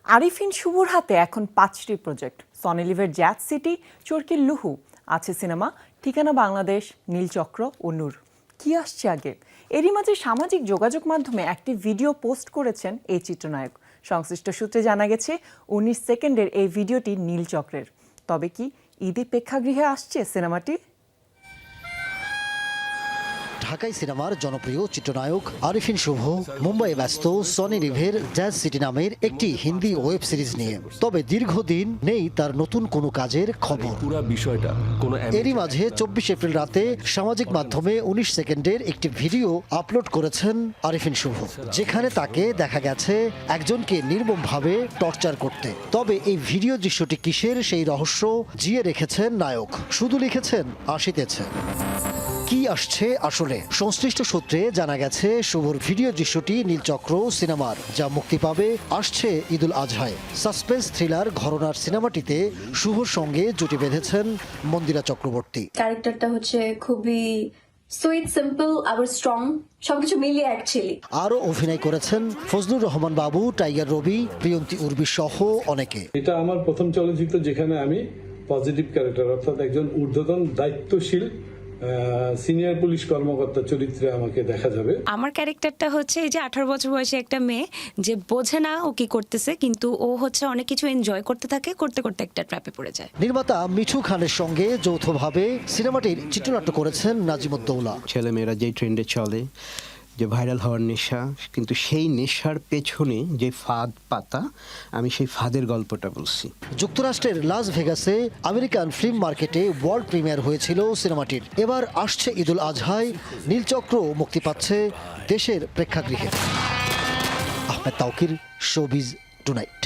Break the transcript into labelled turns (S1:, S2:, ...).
S1: আরিফিন শুভর হাতে এখন 5টি প্রজেক্ট। সনি লিভের জ্যাজ সিটি, চরকির লুহু, আছে সিনেমা, ঠিকানা বাংলাদেশ, নীলচক্র ও নূর। কি আসছে আগে? এরই মাঝে সামাজিক যোগাযোগ মাধ্যমে একটি ভিডিও পোস্ট করেছেন এই চিত্রনায়ক। সংশ্লিষ্ট সূত্রে জানা গেছে 19 সেকেন্ডের এই ভিডিওটি নীলচক্রের। তবে কি ঈদে প্রেক্ষাগৃহে আসছে সিনেমাটি?
S2: ঢাকাই সিনেমার জনপ্রিয় চিত্রনায়ক আরিফিন শুভ মুম্বাইয়ে ব্যস্ত সনি লিভের জ্যাজ সিটি নামের একটি হিন্দি ওয়েব সিরিজ নিয়ে। তবে দীর্ঘদিন নেই তার নতুন কোনো কাজের খবর। এরই মাঝে 24 এপ্রিল রাতে সামাজিক মাধ্যমে 19 সেকেন্ডের একটি ভিডিও আপলোড করেছেন আরিফিন শুভ, যেখানে তাকে দেখা গেছে একজনকে নির্মমভাবে টর্চার করতে। তবে এই ভিডিও দৃশ্যটি কিসের সেই রহস্য জিয়ে রেখেছেন নায়ক, শুধু লিখেছেন আসিতেছে। কি আসছে আসলে? সংশ্লিষ্ট সূত্রে জানা গেছে শুভর ভিডিও দৃশ্যটি নীলচক্র সিনেমার, যা মুক্তি পাবে আসছে ঈদুল আজহায়। সাসপেন্স থ্রিলার ঘরানার সিনেমাটিতে শুভর সঙ্গে জুটি বেঁধেছেন মন্দিরা চক্রবর্তী।
S3: ক্যারেক্টারটা হচ্ছে খুবই সুইট, সিম্পল আবার স্ট্রং, সবকিছু মিলিয়ে অ্যাকচুয়ালি।
S2: আরও অভিনয় করেছেন ফজলুর রহমান বাবু, টাইগার রবি, প্রিয়ন্তী উর্বি সহ অনেকে।
S4: এটা আমার প্রথম চলচ্চিত্র যেখানে আমি পজিটিভ ক্যারেক্টার, অর্থাৎ একজন ঊর্ধ্বতন দায়িত্বশীল সিনিয়র পুলিশ কর্মকর্তা চরিত্রে আমাকে দেখা যাবে।
S5: আমার ক্যারেক্টারটা হচ্ছে এই যে 18 বছর বয়সী একটা মেয়ে, যে বোঝে না ও কি করতেছে, কিন্তু ও হচ্ছে অনেক কিছু এনজয় করতে থাকে, করতে করতে একটা ট্র্যাপে পড়ে যায়।
S2: নির্মাতা মিঠু খানের সঙ্গে যৌথভাবে সিনেমাটির চিত্রনাট্য করেছেন নাজিমুদ্দৌলা।
S6: ছেলেমেয়েরা যেই ট্রেন্ডে চলে, যে ভাইরাল হওয়ার নেশা, কিন্তু সেই নেশার পেছনে যে ফাঁদ পাতা, আমি সেই ফাঁদের গল্পটা বলছি।
S2: যুক্তরাষ্ট্রের লাস ভেগাসে আমেরিকান ফিল্ম মার্কেটে ওয়ার্ল্ড প্রিমিয়ার হয়েছিল সিনেমাটির। এবার আসছে ঈদুল আজহায়, নীলচক্র মুক্তি পাচ্ছে দেশের প্রেক্ষাগৃহে। Ahmed Tawkir, showbiz tonight.